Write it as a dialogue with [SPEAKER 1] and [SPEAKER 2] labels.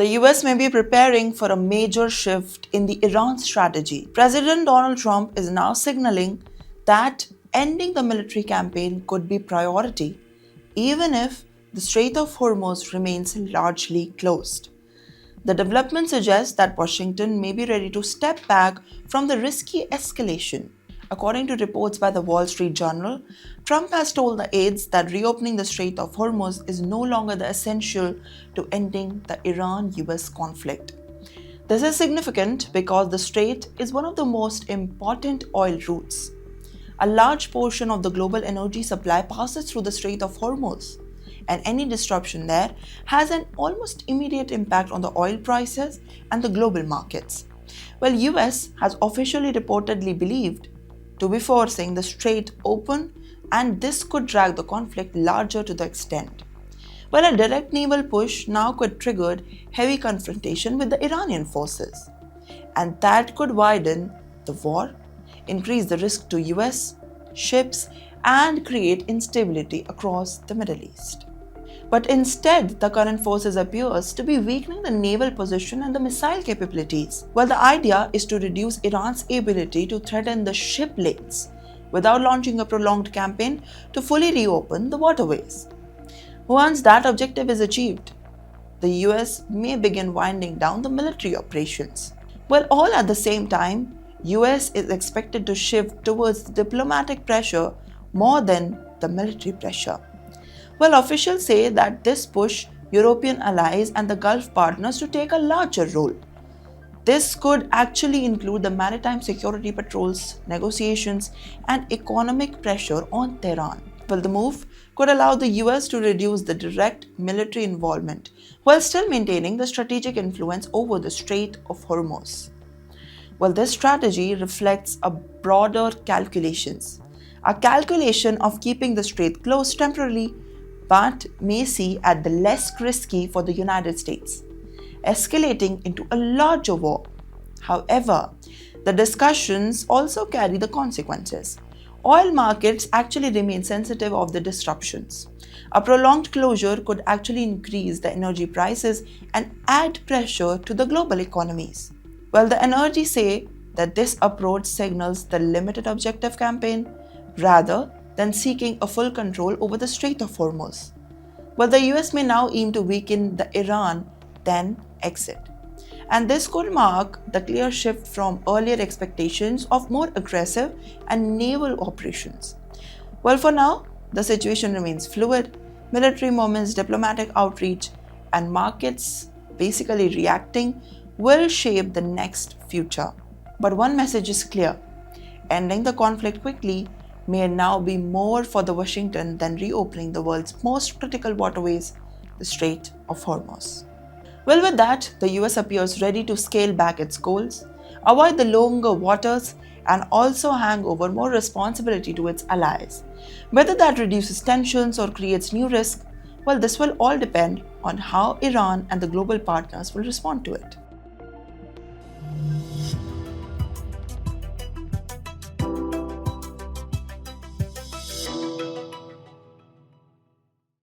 [SPEAKER 1] The US may be preparing for a major shift in the Iran strategy. President Donald Trump is now signaling that ending the military campaign could be priority, even if the Strait of Hormuz remains largely closed. The development suggests that Washington may be ready to step back from the risky escalation. According to reports by the Wall Street Journal, Trump has told the aides that reopening the Strait of Hormuz is no longer the essential to ending the Iran-US conflict. This is significant because the strait is one of the most important oil routes. A large portion of the global energy supply passes through the Strait of Hormuz, and any disruption there has an almost immediate impact on the oil prices and the global markets. Well, US has officially reportedly believed to be forcing the strait open, and this could drag the conflict larger to the extent. Well, a direct naval push now could trigger heavy confrontation with the Iranian forces, and that could widen the war, increase the risk to US ships, and create instability across the Middle East. But instead, the current forces appears to be weakening the naval position and the missile capabilities. Well, the idea is to reduce Iran's ability to threaten the ship lanes without launching a prolonged campaign to fully reopen the waterways. Once that objective is achieved, the US may begin winding down the military operations. Well, all at the same time, US is expected to shift towards diplomatic pressure more than the military pressure. Well, officials say that this pushes European allies and the Gulf partners to take a larger role. This could actually include the maritime security patrols, negotiations, and economic pressure on Tehran. Well, the move could allow the US to reduce the direct military involvement while still maintaining the strategic influence over the Strait of Hormuz. Well, this strategy reflects a broader a calculation of keeping the strait closed temporarily, but may see as the less risky for the United States, escalating into a larger war. However, the discussions also carry the consequences. Oil markets actually remain sensitive of the disruptions. A prolonged closure could actually increase the energy prices and add pressure to the global economies. Well, the energy say that this approach signals the limited objective campaign rather than seeking a full control over the Strait of Hormuz. Well, the US may now aim to weaken the Iran, then exit. And this could mark the clear shift from earlier expectations of more aggressive and naval operations. Well, for now, the situation remains fluid. Military movements, diplomatic outreach, and markets basically reacting will shape the next future. But one message is clear: ending the conflict quickly may now be more for the Washington than reopening the world's most critical waterways, the Strait of Hormuz. Well, with that, the US appears ready to scale back its goals, avoid the longer waters, and also hand over more responsibility to its allies. Whether that reduces tensions or creates new risk, well, this will all depend on how Iran and the global partners will respond to it.